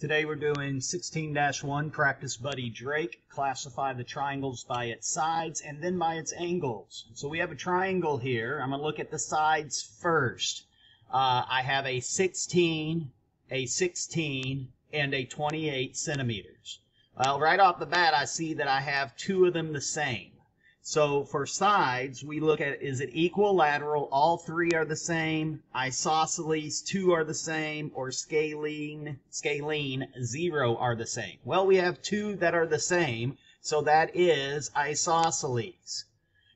Today we're doing 16-1 Practice Buddy Drake. Classify the triangles by its sides and then by its angles. So we have a triangle here. I'm going to look at the sides first. I have a 16, and a 28 centimeters. Well, right off the bat, I see that I have two of them the same. So for sides, we look at, is it equilateral? All three are the same. Isosceles, two are the same. Or scalene, zero are the same. Well, we have two that are the same, so that is isosceles.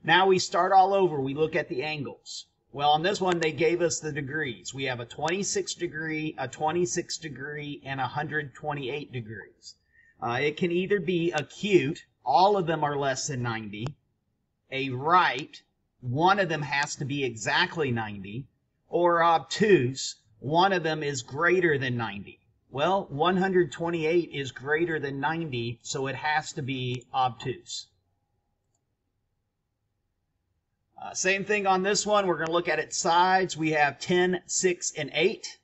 Now we start all over. We look at the angles. Well, on this one, they gave us the degrees. We have a 26 degree, a 26 degree, and 128 degrees. It can either be acute, all of them are less than 90, a right, one of them has to be exactly 90, or obtuse, one of them is greater than 90. Well, 128 is greater than 90, so it has to be obtuse. Same thing on this one. We're going to look at its sides. We have 10, 6, and 8.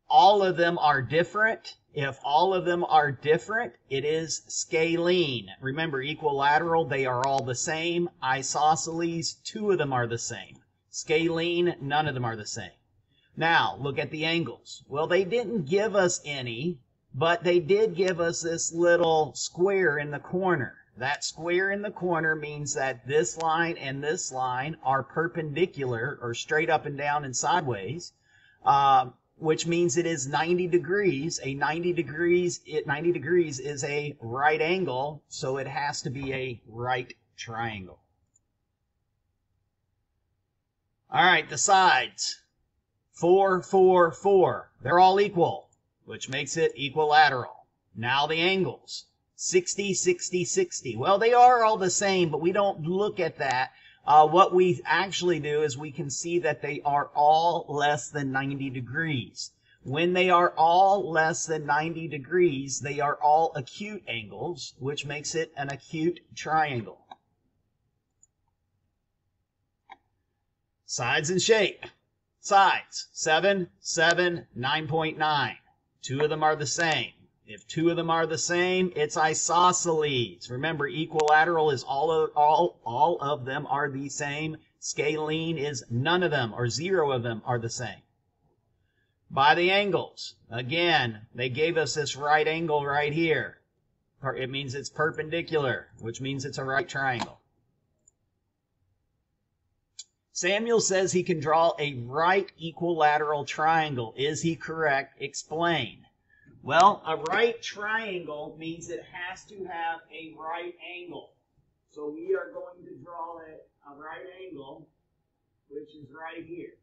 All of them are different. If all of them are different, it is scalene. Remember, equilateral, they are all the same. Isosceles, two of them are the same. Scalene, none of them are the same. Now, look at the angles. Well, they didn't give us any, but they did give us this little square in the corner. That square in the corner means that this line and this line are perpendicular, or straight up and down and sideways, which means it is 90 degrees. 90 degrees is a right angle, so it has to be a right triangle. All right, the sides. 4, 4, 4. They're all equal, which makes it equilateral. Now the angles. 60, 60, 60. Well, they are all the same, but we don't look at that. What we actually do is we can see that they are all less than 90 degrees. When they are all less than 90 degrees, they are all acute angles, which makes it an acute triangle. Sides and shape. Sides, 7, 7, 9.9. Two of them are the same. If two of them are the same, it's isosceles. Remember, equilateral is all of them are the same. Scalene is none of them, or zero of them are the same. By the angles, again, they gave us this right angle right here. It means it's perpendicular, which means it's a right triangle. Samuel says he can draw a right equilateral triangle. Is he correct? Explain. Well, a right triangle means it has to have a right angle. So we are going to draw a right angle, which is right here.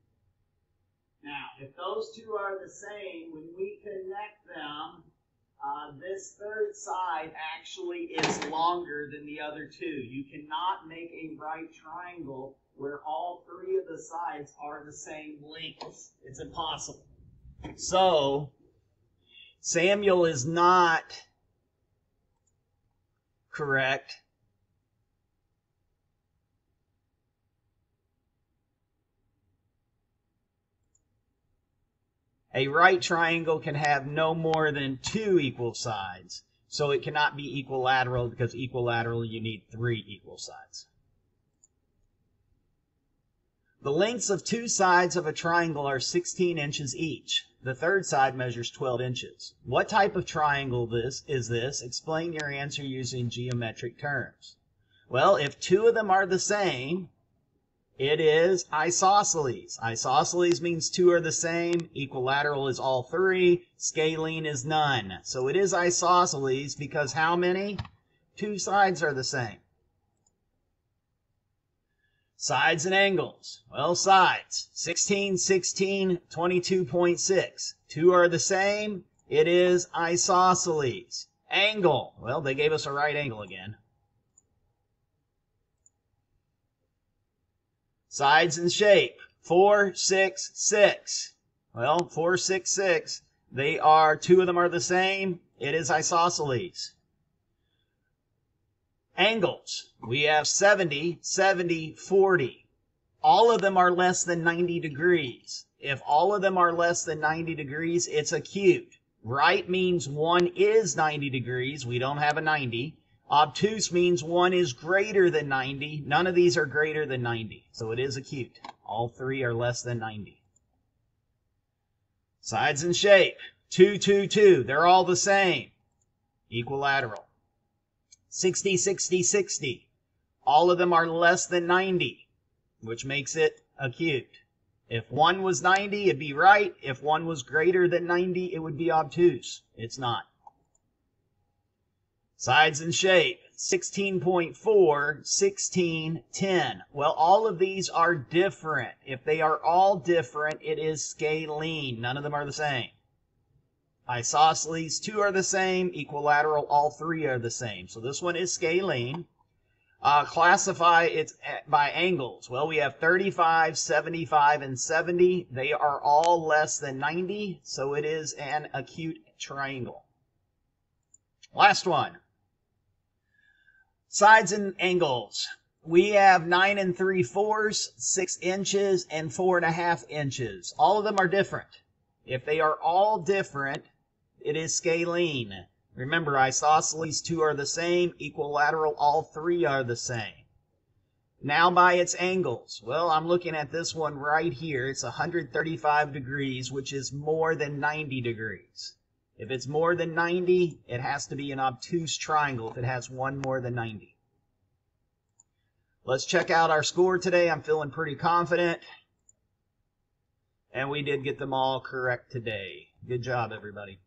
Now, if those two are the same, when we connect them, this third side actually is longer than the other two. You cannot make a right triangle where all three of the sides are the same length. It's impossible. So Samuel is not correct. A right triangle can have no more than two equal sides, so it cannot be equilateral, because equilateral you need three equal sides. The lengths of two sides of a triangle are 16 inches each. The third side measures 12 inches. What type of triangle is this? Explain your answer using geometric terms. Well, if two of them are the same, it is isosceles. Isosceles means two are the same. Equilateral is all three. Scalene is none. So it is isosceles because how many? Two sides are the same. Sides and angles. Well, sides. 16, 16, 22.6. Two are the same. It is isosceles. Angle. Well, they gave us a right angle again. Sides and shape. 4, 6, 6. Well, 4, 6, 6. Two of them are the same. It is isosceles. Angles. We have 70, 70, 40. All of them are less than 90 degrees. If all of them are less than 90 degrees, it's acute. Right means one is 90 degrees. We don't have a 90. Obtuse means one is greater than 90. None of these are greater than 90. So it is acute. All three are less than 90. Sides and shape. 2, 2, 2. They're all the same. Equilateral. 60, 60, 60. All of them are less than 90, which makes it acute. If one was 90, it'd be right. If one was greater than 90, it would be obtuse. It's not. Sides and shape. 16.4, 16, 10. Well, all of these are different. If they are all different, it is scalene. None of them are the same. Isosceles, 2 are the same. Equilateral, all 3 are the same. So this one is scalene. Classify it by angles. Well, we have 35, 75, and 70. They are all less than 90, so it is an acute triangle. Last one. Sides and angles. We have 9 3/4, 6 inches, and 4.5 inches. All of them are different. If they are all different, it is scalene. Remember, isosceles, 2 are the same. Equilateral, all 3 are the same. Now by its angles. Well, I'm looking at this one right here. It's 135 degrees, which is more than 90 degrees. If it's more than 90, it has to be an obtuse triangle if it has one more than 90. Let's check out our score today. I'm feeling pretty confident. And we did get them all correct today. Good job, everybody.